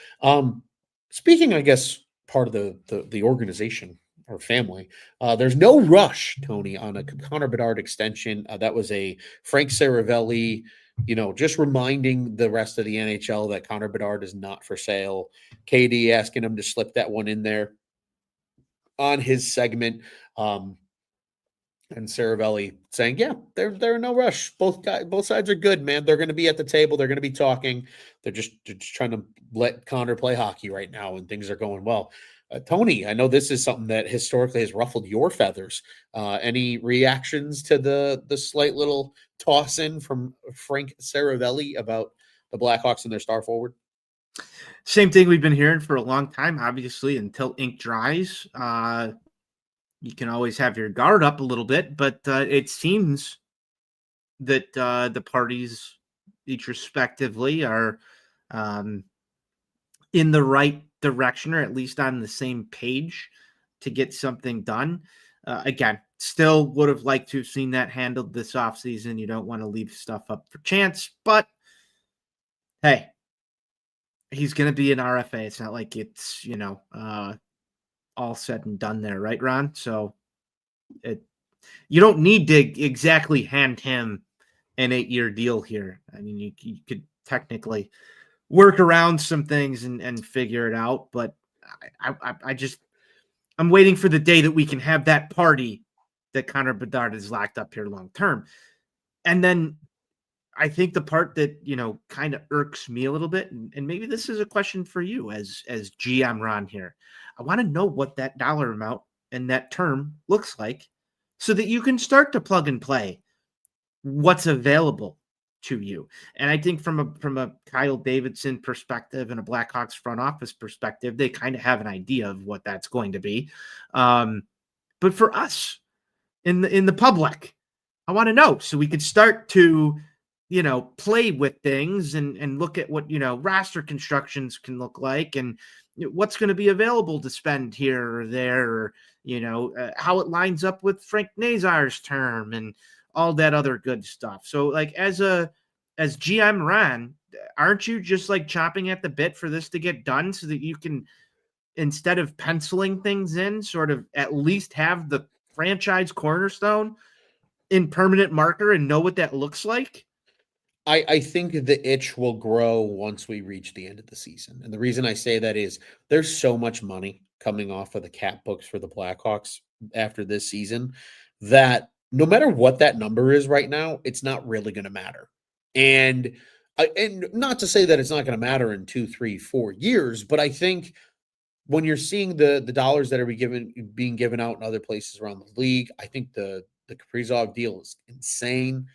Speaking, I guess, part of the organization or family. There's no rush, Tony, on a Connor Bedard extension. That was a Frank Saravelli, just reminding the rest of the NHL that Connor Bedard is not for sale. KD asking him to slip that one in there on his segment. And Saravelli saying, "Yeah, they're in no rush. Both sides are good, man. They're going to be at the table. They're going to be talking. They're just trying to let Connor play hockey right now, and things are going well." Tony, I know this is something that historically has ruffled your feathers. Any reactions to the slight little toss in from Frank Saravelli about the Blackhawks and their star forward? Same thing we've been hearing for a long time, obviously, until ink dries. You can always have your guard up a little bit, but it seems that the parties, each respectively, are in the right direction, or at least on the same page to get something done. Again, still would have liked to have seen that handled this offseason. You don't want to leave stuff up for chance, but hey, he's going to be an RFA. It's not like it's, all said and done there, right, Ron? So you don't need to exactly hand him an 8-year deal here. I mean, you could technically work around some things and figure it out, but I'm waiting for the day that we can have that party that Connor Bedard is locked up here long term. And then I think the part that, kind of irks me a little bit, and maybe this is a question for you as GM Ron here. I want to know what that dollar amount and that term looks like so that you can start to plug and play what's available to you. And I think from a Kyle Davidson perspective and a Blackhawks front office perspective, they kind of have an idea of what that's going to be. But for us in the public, I want to know so we could start to play with things and look at what, roster constructions can look like and what's going to be available to spend here or there, or, how it lines up with Frank Nazar's term and all that other good stuff. So like as GM Ron, aren't you just like chomping at the bit for this to get done so that you can, instead of penciling things in, sort of at least have the franchise cornerstone in permanent marker and know what that looks like? I think the itch will grow once we reach the end of the season. And the reason I say that is there's so much money coming off of the cap books for the Blackhawks after this season that no matter what that number is right now, it's not really going to matter. And not to say that it's not going to matter in 2, 3, 4 years, but I think when you're seeing the dollars that are being given out in other places around the league, I think the Kaprizov deal is insane.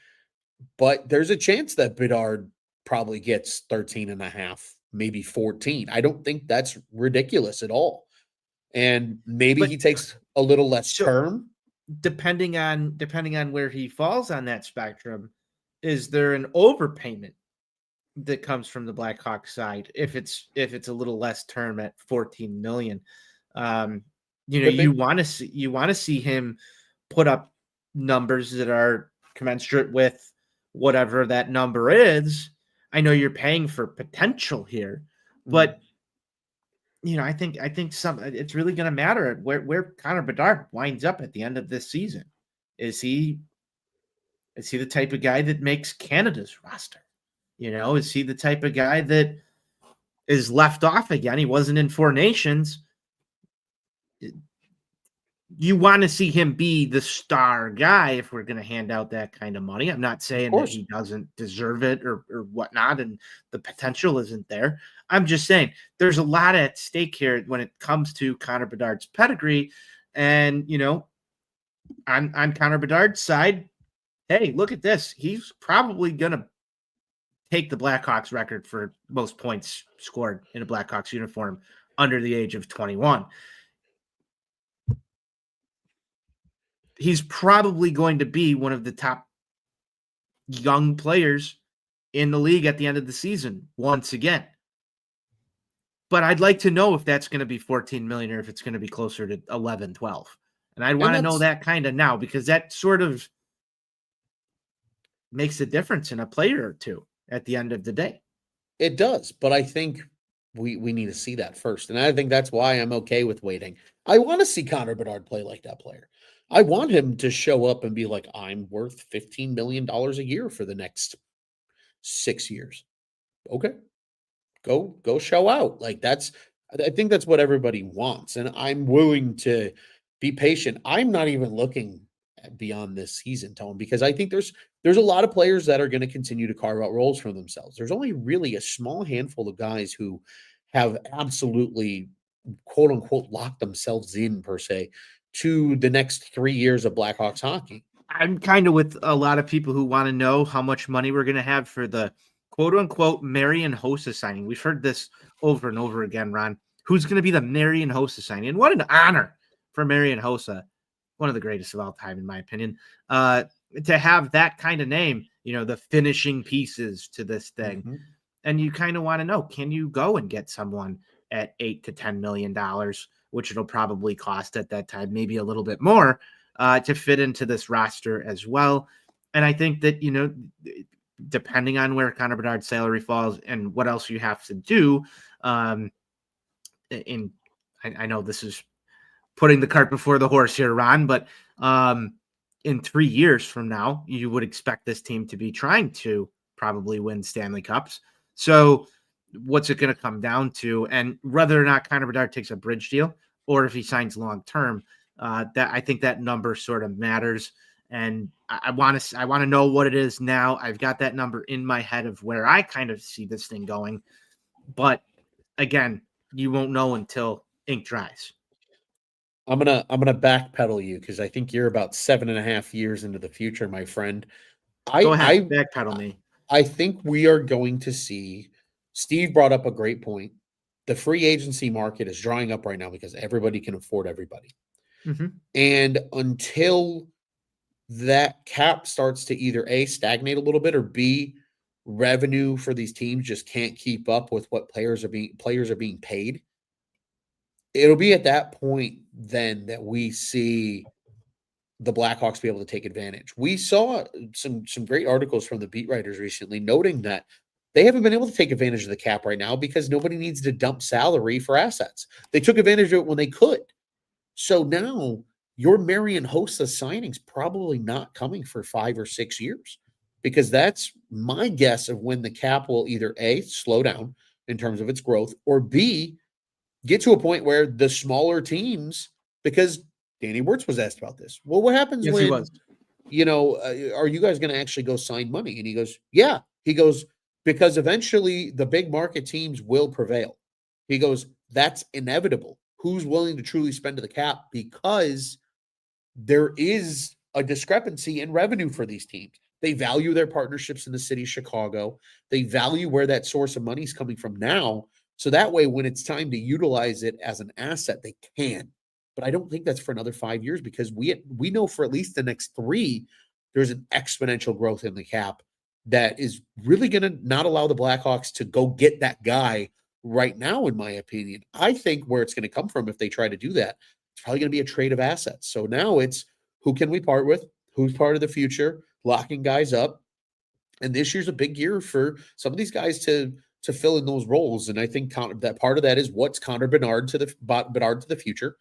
But there's a chance that Bedard probably gets 13 and a half, maybe 14. I don't think that's ridiculous at all. And maybe he takes a little less term. Depending on where he falls on that spectrum, is there an overpayment that comes from the Blackhawks side if it's a little less term at 14 million? You want to see him put up numbers that are commensurate with whatever that number is. I know you're paying for potential here, but I think it's really going to matter where Connor Bedard winds up at the end of this season. Is he the type of guy that makes Canada's roster? Is he the type of guy that is left off again? He wasn't in Four Nations. You want to see him be the star guy if we're going to hand out that kind of money. I'm not saying that he doesn't deserve it or whatnot, and the potential isn't there. I'm just saying there's a lot at stake here when it comes to Connor Bedard's pedigree. And, on Connor Bedard's side, hey, look at this. He's probably going to take the Blackhawks record for most points scored in a Blackhawks uniform under the age of 21. He's probably going to be one of the top young players in the league at the end of the season once again. But I'd like to know if that's going to be 14 million or if it's going to be closer to 11, 12. And I'd want to know that kind of now, because that sort of makes a difference in a player or two at the end of the day. It does. But I think we need to see that first. And I think that's why I'm okay with waiting. I want to see Connor Bedard play like that player. I want him to show up and be like, I'm worth $15 million a year for the next 6 years. Okay. Go show out. Like I think that's what everybody wants. And I'm willing to be patient. I'm not even looking beyond this season, Tone, because I think there's a lot of players that are going to continue to carve out roles for themselves. There's only really a small handful of guys who have absolutely quote unquote locked themselves in per se to the next 3 years of Blackhawks hockey. I'm kind of with a lot of people who want to know how much money we're going to have for the quote unquote Marian Hossa signing. We've heard this over and over again, Ron. Who's going to be the Marian Hossa signing? And what an honor for Marian Hossa, one of the greatest of all time, in my opinion, to have that kind of name, the finishing pieces to this thing. Mm-hmm. And you kind of want to know, can you go and get someone at $8 to $10 million, which it'll probably cost at that time, maybe a little bit more, to fit into this roster as well. And I think that, depending on where Connor Bedard's salary falls and what else you have to do, I know this is putting the cart before the horse here, Ron, but in 3 years from now, you would expect this team to be trying to probably win Stanley Cups. So what's it going to come down to? And whether or not Connor Bedard takes a bridge deal or if he signs long-term, that I think that number sort of matters. And I want to know what it is now. I've got that number in my head of where I kind of see this thing going. But again, you won't know until ink dries. I'm gonna backpedal you because I think you're about 7.5 years into the future, my friend. Go ahead, backpedal me. I think we are going to see. Steve brought up a great point. The free agency market is drying up right now because everybody can afford everybody. Mm-hmm. And until that cap starts to either A, stagnate a little bit, or B, revenue for these teams just can't keep up with what players are being paid, it'll be at that point then that we see the Blackhawks be able to take advantage. We saw some great articles from the beat writers recently noting that they haven't been able to take advantage of the cap right now because nobody needs to dump salary for assets. They took advantage of it when they could. So now your Marian Hossa signing's probably not coming for 5 or 6 years because that's my guess of when the cap will either A, slow down in terms of its growth, or B, get to a point where the smaller teams, because Danny Wirtz was asked about this. Well, what happens when, are you guys going to actually go sign money? And he goes, yeah. He goes, because eventually the big market teams will prevail. He goes, that's inevitable. Who's willing to truly spend to the cap? Because there is a discrepancy in revenue for these teams. They value their partnerships in the city of Chicago. They value where that source of money is coming from now. So that way, when it's time to utilize it as an asset, they can. But I don't think that's for another 5 years because we know for at least the next 3, there's an exponential growth in the cap that is really going to not allow the Blackhawks to go get that guy right now, in my opinion. I think where it's going to come from if they try to do that, it's probably going to be a trade of assets. So now it's who can we part with? Who's part of the future? Locking guys up. And this year's a big year for some of these guys to fill in those roles. And I think that part of that is what's Connor Bedard to the future.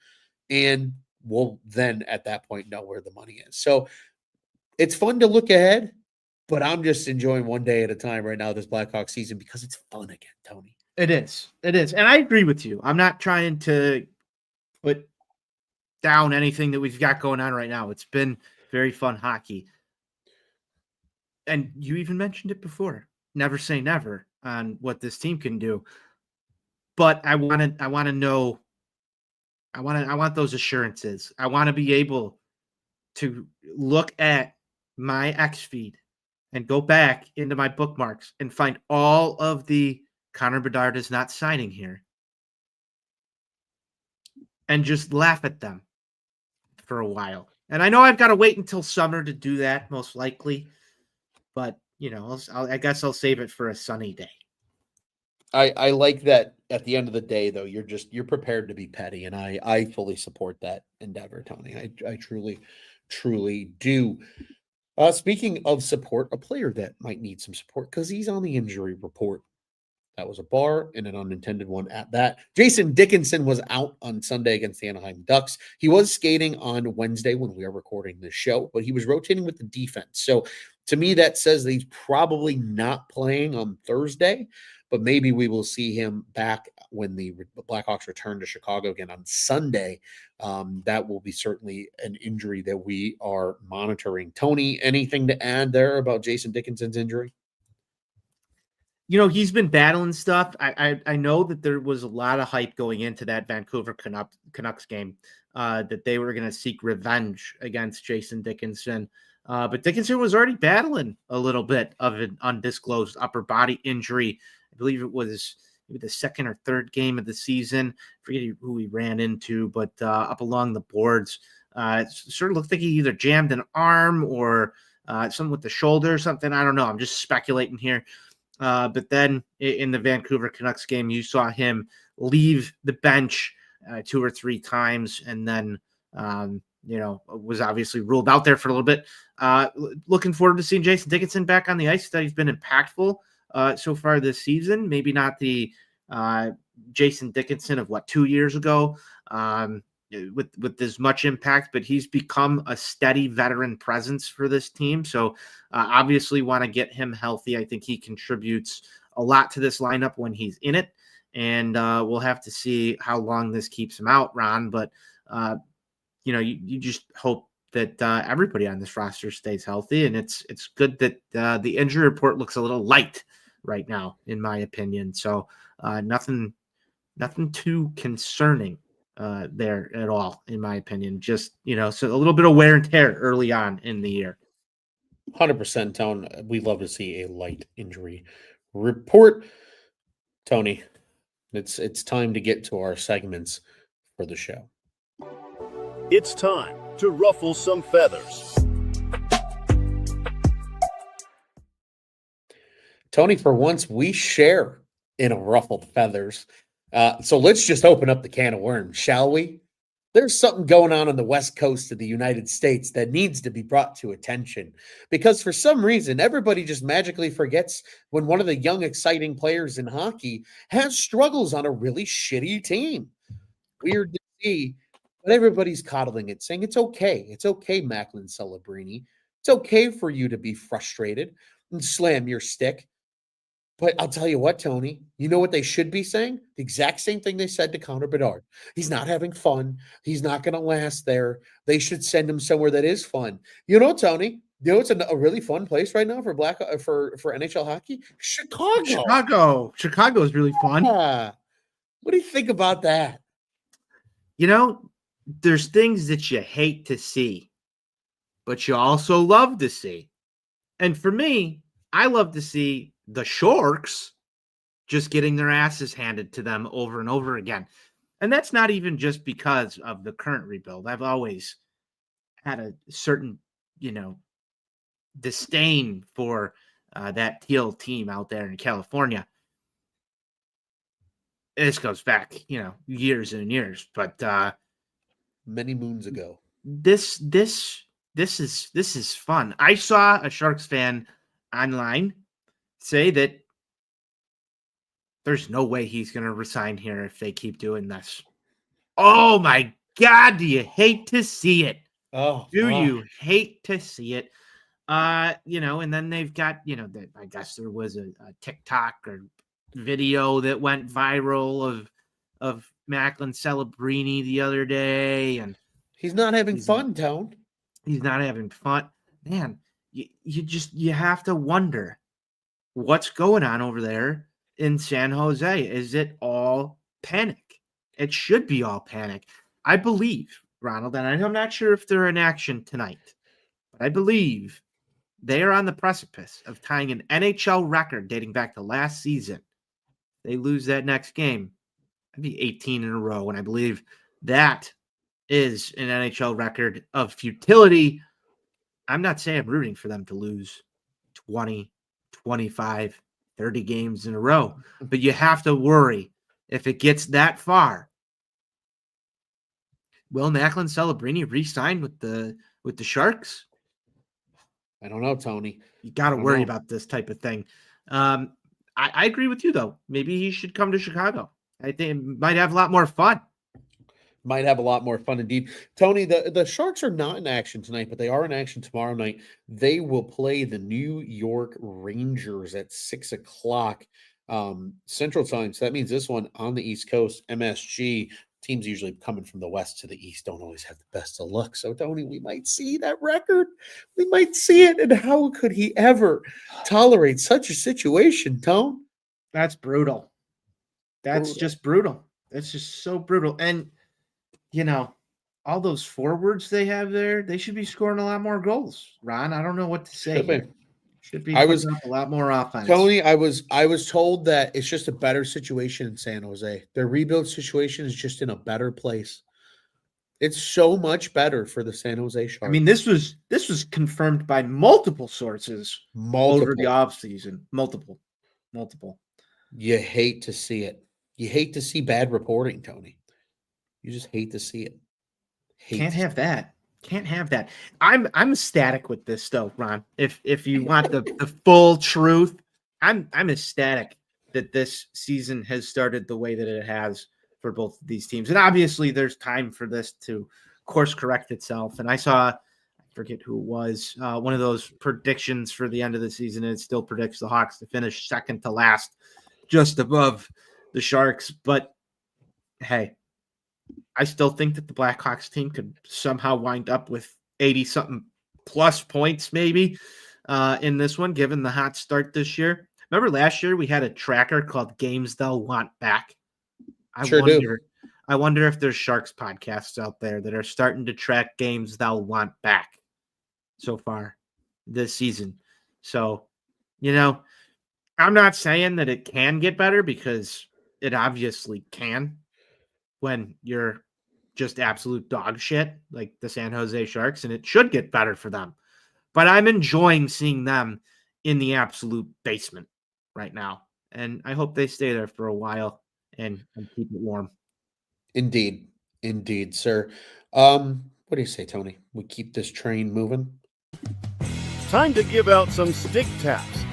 And we'll then at that point know where the money is. So it's fun to look ahead, but I'm just enjoying one day at a time right now, this Blackhawks season, because it's fun again, Tony. It is. And I agree with you. I'm not trying to put down anything that we've got going on right now. It's been very fun hockey. And you even mentioned it before. Never say never on what this team can do. But I want to know. I want those assurances. I want to be able to look at my X feed and go back into my bookmarks and find all of the Connor Bedard is not signing here and just laugh at them for a while. And I know I've got to wait until summer to do that, most likely. But, I guess I'll save it for a sunny day. I like that at the end of the day, though, you're prepared to be petty. And I fully support that endeavor, Tony. I truly, truly do. Speaking of support, a player that might need some support because he's on the injury report. That was a bar and an unintended one at that. Jason Dickinson was out on Sunday against the Anaheim Ducks. He was skating on Wednesday when we are recording this show, but he was rotating with the defense. So to me, that says that he's probably not playing on Thursday, but maybe we will see him back when the Blackhawks return to Chicago again on Sunday. That will be certainly an injury that we are monitoring. Tony, anything to add there about Jason Dickinson's injury? He's been battling stuff. I know that there was a lot of hype going into that Vancouver Canucks game, that they were going to seek revenge against Jason Dickinson. But Dickinson was already battling a little bit of an undisclosed upper body injury. I believe it was maybe the second or third game of the season. I forget who he ran into, but up along the boards, it sort of looked like he either jammed an arm or something with the shoulder or something. I don't know. I'm just speculating here. But then in the Vancouver Canucks game, you saw him leave the bench 2 or 3 times, and then was obviously ruled out there for a little bit. Looking forward to seeing Jason Dickinson back on the ice. That he's been impactful so far this season. Maybe not the Jason Dickinson of 2 years ago with as much impact, but he's become a steady veteran presence for this team. So obviously want to get him healthy. I think he contributes a lot to this lineup when he's in it, and we'll have to see how long this keeps him out, Ron. But you just hope that everybody on this roster stays healthy, and it's good that the injury report looks a little light right now, in my opinion. So nothing too concerning there at all, in my opinion. Just so a little bit of wear and tear early on in the year. 100%, Tone. We love to see a light injury report. Tony, it's time to get to our segments for the show. It's time to ruffle some feathers. Tony, for once, we share in a ruffled feathers. So let's just open up the can of worms, shall we? There's something going on the West Coast of the United States that needs to be brought to attention, because for some reason, everybody just magically forgets when one of the young, exciting players in hockey has struggles on a really shitty team. Weird to see, but everybody's coddling it, saying it's okay. It's okay, Macklin Celebrini. It's okay for you to be frustrated and slam your stick. But I'll tell you what, Tony, you know what they should be saying? The exact same thing they said to Connor Bedard. He's not having fun. He's not going to last there. They should send him somewhere that is fun. You know, Tony, it's a really fun place right now for for NHL hockey? Chicago. Chicago is really fun. Yeah. What do you think about that? There's things that you hate to see, but you also love to see. And for me, I love to see the Sharks just getting their asses handed to them over and over again. And that's not even just because of the current rebuild. I've always had a certain, disdain for that teal team out there in California. This goes back, years and years, but many moons ago. This is fun. I saw a Sharks fan online say that there's no way he's going to resign here if they keep doing this. Oh my God, do you hate to see it? Oh, you hate to see it? And then they've got, I guess there was a TikTok or video that went viral of Macklin Celebrini the other day, and he's not having fun, Tone. He's not having fun. Man, you have to wonder what's going on over there in San Jose. Is it all panic? It should be all panic. I believe, Ronald, and I'm not sure if they're in action tonight, but I believe they are on the precipice of tying an NHL record dating back to last season. They lose that next game, that'd be 18 in a row, and I believe that is an NHL record of futility. I'm not saying I'm rooting for them to lose 20, 25, 30 games in a row, but you have to worry if it gets that far. Will Macklin Celebrini re-sign with the Sharks? I don't know, Tony. You got to worry about this type of thing. I agree with you, though. Maybe he should come to Chicago. I think it might have a lot more fun. Might have a lot more fun indeed. Tony, the Sharks are not in action tonight, but they are in action tomorrow night. They will play the New York Rangers at 6 o'clock Central Time. So that means this one on the East Coast, MSG. Teams usually coming from the West to the East don't always have the best of luck. So, Tony, we might see that record. We might see it. And how could he ever tolerate such a situation, Tone? That's brutal. That's Brutal. just brutal. That's just so brutal. And, all those forwards they have there, they should be scoring a lot more goals. Ron, I don't know what to say. Should be. Here. Should be I putting was up a lot more offense. Tony, I was told that it's just a better situation in San Jose. Their rebuild situation is just in a better place. It's so much better for the San Jose Sharks. I mean, this was confirmed by multiple sources over the offseason. Multiple. You hate to see it. You hate to see bad reporting, Tony. You just hate to see it. Can't have that. I'm ecstatic with this though, Ron. If you want the full truth, I'm ecstatic that this season has started the way that it has for both of these teams. And obviously there's time for this to course correct itself. And I forget who it was, one of those predictions for the end of the season, and it still predicts the Hawks to finish second to last, just above the Sharks. But hey, I still think that the Blackhawks team could somehow wind up with 80-something plus points maybe in this one, given the hot start this year. Remember last year we had a tracker called Games They'll Want Back? I wonder if there's Sharks podcasts out there that are starting to track games they'll want back so far this season. So, I'm not saying that it can get better, because it obviously can when you're just absolute dog shit like the San Jose Sharks, and it should get better for them. But I'm enjoying seeing them in the absolute basement right now. And I hope they stay there for a while and keep it warm. Indeed, sir. What do you say, Tony? We keep this train moving? Time to give out some stick taps.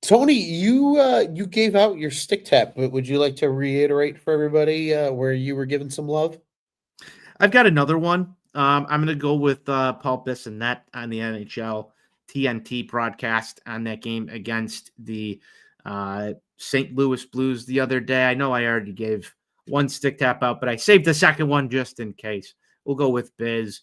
Tony, you gave out your stick tap, but would you like to reiterate for everybody where you were giving some love? I've got another one. I'm going to go with Paul Bissonnette on the NHL TNT broadcast on that game against the St. Louis Blues the other day. I know I already gave one stick tap out, but I saved the second one just in case. We'll go with Biz.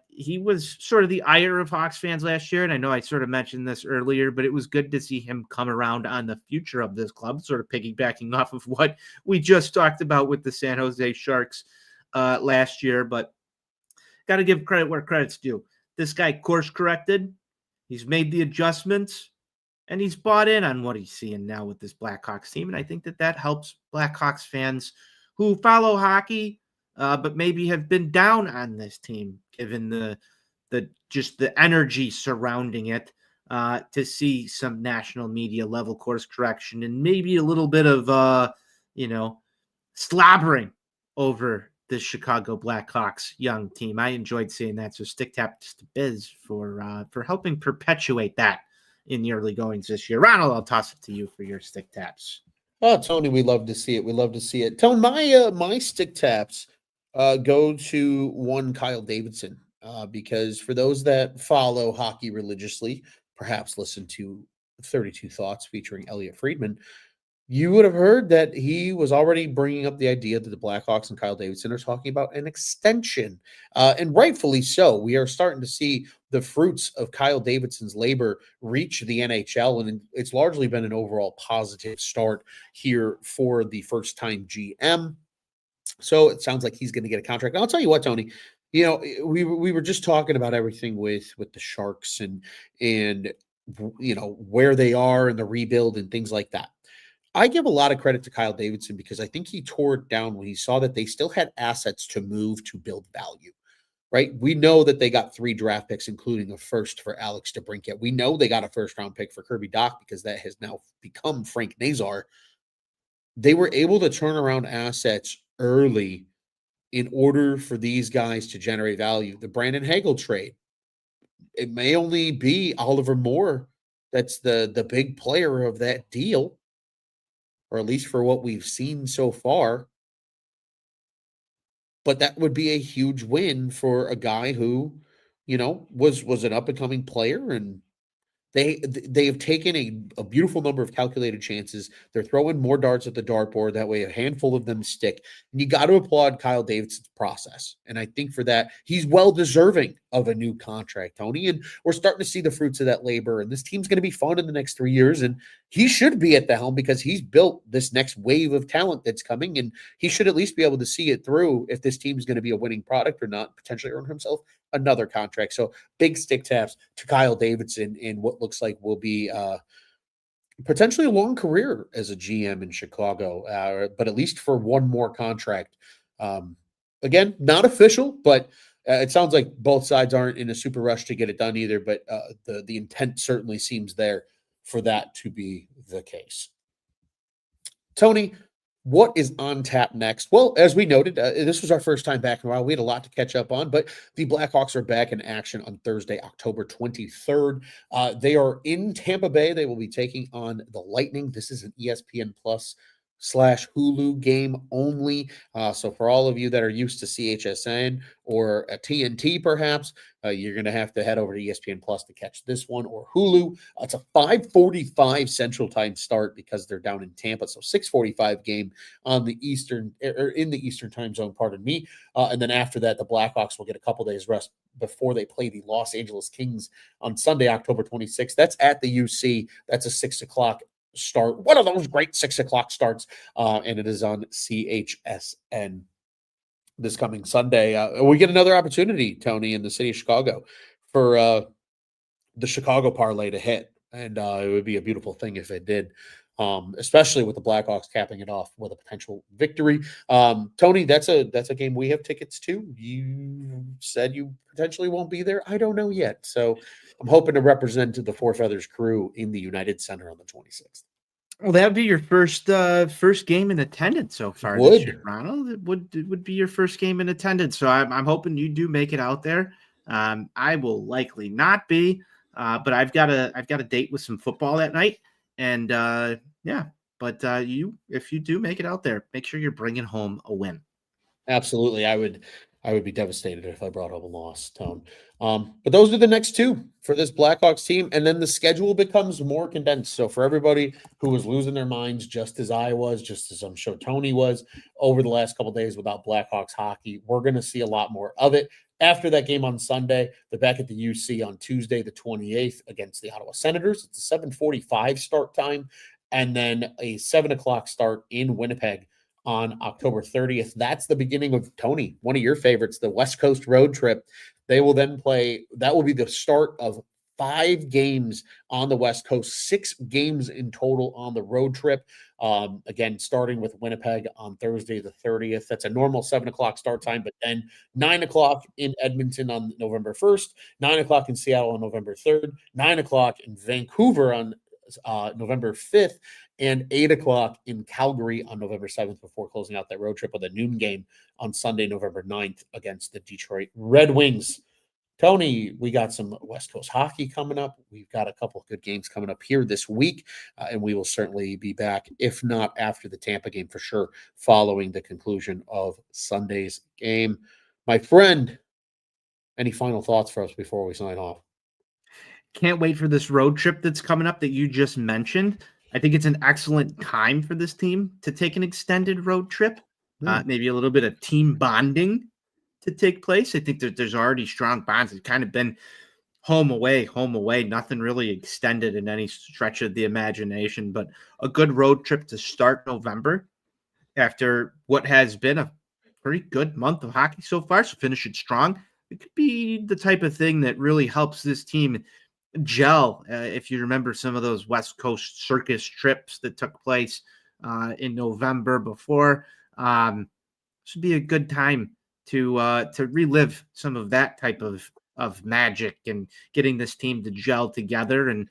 He was sort of the ire of Hawks fans last year, and I know I sort of mentioned this earlier, but it was good to see him come around on the future of this club, sort of piggybacking off of what we just talked about with the San Jose Sharks last year. But got to give credit where credit's due. This guy course corrected. He's made the adjustments, and he's bought in on what he's seeing now with this Blackhawks team. And I think that helps Blackhawks fans who follow hockey, but maybe have been down on this team, given the energy surrounding it, to see some national media level course correction and maybe a little bit of slobbering over the Chicago Blackhawks young team. I enjoyed seeing that. So stick taps to Biz for helping perpetuate that in the early goings this year. Ronald, I'll toss it to you for your stick taps. Oh, Tony, we love to see it. Tony, my stick taps go to one Kyle Davidson, because for those that follow hockey religiously, perhaps listen to 32 Thoughts featuring Elliot Friedman, you would have heard that he was already bringing up the idea that the Blackhawks and Kyle Davidson are talking about an extension, and rightfully so. We are starting to see the fruits of Kyle Davidson's labor reach the NHL, and it's largely been an overall positive start here for the first-time GM. So it sounds like he's going to get a contract. And I'll tell you what, Tony, we were just talking about everything with the Sharks and where they are in the rebuild and things like that. I give a lot of credit to Kyle Davidson because I think he tore it down when he saw that they still had assets to move to build value, right? We know that they got 3 draft picks, including a first for Alex DeBrincat. We know they got a first-round pick for Kirby Dach because that has now become Frank Nazar. They were able to turn around assets early in order for these guys to generate value. The Brandon Hagel trade, it may only be Oliver Moore that's the big player of that deal, or at least for what we've seen so far. But that would be a huge win for a guy who, was an up and coming player, and they have taken a beautiful number of calculated chances. They're throwing more darts at the dartboard. That way, a handful of them stick. And you got to applaud Kyle Davidson's process. And I think for that, he's well deserving of a new contract, Tony. And we're starting to see the fruits of that labor. And this team's going to be fun in the next 3 years. And he should be at the helm because he's built this next wave of talent that's coming. And he should at least be able to see it through if this team's going to be a winning product or not, potentially earn himself another contract. So big stick taps to Kyle Davidson in what looks like will be potentially a long career as a GM in Chicago, but at least for one more contract. Again, not official, but it sounds like both sides aren't in a super rush to get it done either. But the intent certainly seems there for that to be the case. Tony, what is on tap next? Well, as we noted, this was our first time back in a while. We had a lot to catch up on, but the Blackhawks are back in action on Thursday, October 23rd. They are in Tampa Bay. They will be taking on the Lightning. This is an ESPN Plus / Hulu game only. So for all of you that are used to CHSN or a TNT, perhaps, you're going to have to head over to ESPN Plus to catch this one, or Hulu. It's a 5:45 Central Time start because they're down in Tampa. So 6:45 game on the Eastern, or in the Eastern Time Zone, pardon me. And then after that, the Blackhawks will get a couple days rest before they play the Los Angeles Kings on Sunday, October 26th. That's at the UC. That's a 6 o'clock start. One of those great 6 o'clock starts. And it is on CHSN this coming Sunday. We get another opportunity, Tony, in the city of Chicago for the Chicago parlay to hit. And it would be a beautiful thing if it did, especially with the Blackhawks capping it off with a potential victory. Tony, that's a game we have tickets to. You said you potentially won't be there. I don't know yet. So I'm hoping to represent the Four Feathers crew in the United Center on the 26th. Well, that would be your first game in attendance so far this year, Ronald. It would be your first game in attendance. So I'm hoping you do make it out there. I will likely not be, but I've got a date with some football that night, and yeah. But if you do make it out there, make sure you're bringing home a win. Absolutely, I would be devastated if I brought home a loss, Tone. But those are the next two for this Blackhawks team, and then the schedule becomes more condensed. So for everybody who was losing their minds, just as I was, just as I'm sure Tony was, over the last couple of days without Blackhawks hockey, we're going to see a lot more of it. After that game on Sunday, they're back at the UC on Tuesday, the 28th, against the Ottawa Senators. It's a 7:45 start time, and then a 7 o'clock start in Winnipeg on October 30th. That's the beginning of, Tony, one of your favorites, the West Coast road trip. They will then play, that will be the start of 5 games on the West Coast, 6 games in total on the road trip. Again, starting with Winnipeg on Thursday, the 30th. That's a normal 7 o'clock start time, but then 9 o'clock in Edmonton on November 1st, 9 o'clock in Seattle on November 3rd, 9 o'clock in Vancouver on November 5th, and 8 o'clock in Calgary on November 7th before closing out that road trip with a noon game on Sunday, November 9th against the Detroit Red Wings. Tony, we got some West Coast hockey coming up. We've got a couple of good games coming up here this week, and we will certainly be back, if not after the Tampa game for sure, following the conclusion of Sunday's game. My friend, any final thoughts for us before we sign off? Can't wait for this road trip that's coming up that you just mentioned. I think it's an excellent time for this team to take an extended road trip, maybe a little bit of team bonding to take place. I think that there's already strong bonds. It's kind of been home away, nothing really extended in any stretch of the imagination, but a good road trip to start November after what has been a pretty good month of hockey so far. So finish it strong. It could be the type of thing that really helps this team gel. If you remember some of those West Coast circus trips that took place in November before, this would be a good time to relive some of that type of magic and getting this team to gel together and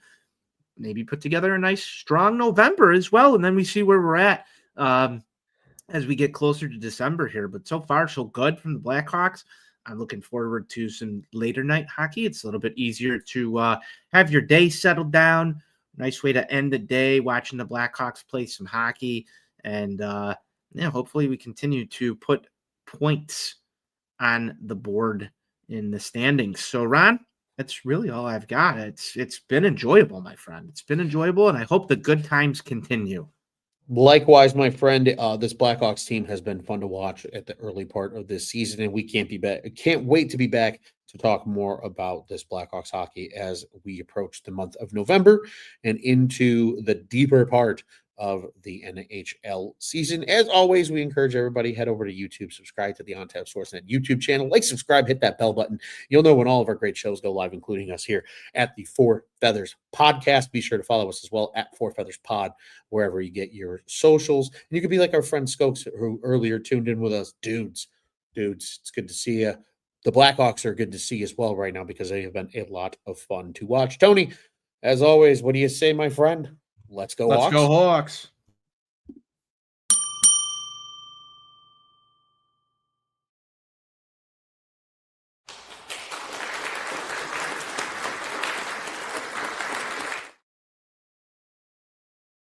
maybe put together a nice strong November as well. And then we see where we're at as we get closer to December here. But so far, so good from the Blackhawks. I'm looking forward to some later night hockey. It's a little bit easier to have your day settled down nice way to end the day watching the Blackhawks play some hockey. And hopefully we continue to put points on the board in the standings. So, Ron, that's really all I've got. It's been enjoyable, my friend. It's been enjoyable, and I hope the good times continue. Likewise, my friend, this Blackhawks team has been fun to watch at the early part of this season, and we can't wait to be back to talk more about this Blackhawks hockey as we approach the month of November and into the deeper part of the NHL season. As always, we encourage everybody head over to YouTube, subscribe to the On Tap Sportsnet YouTube channel, like, subscribe, hit that bell button. You'll know when all of our great shows go live, including us here at the Four Feathers Podcast. Be sure to follow us as well at Four Feathers Pod, wherever you get your socials. And you could be like our friend Skokes, who earlier tuned in with us. Dudes, it's good to see you. The Blackhawks are good to see as well right now because they have been a lot of fun to watch. Tony, as always, what do you say, my friend? Let's go, Let's Hawks. go, Hawks.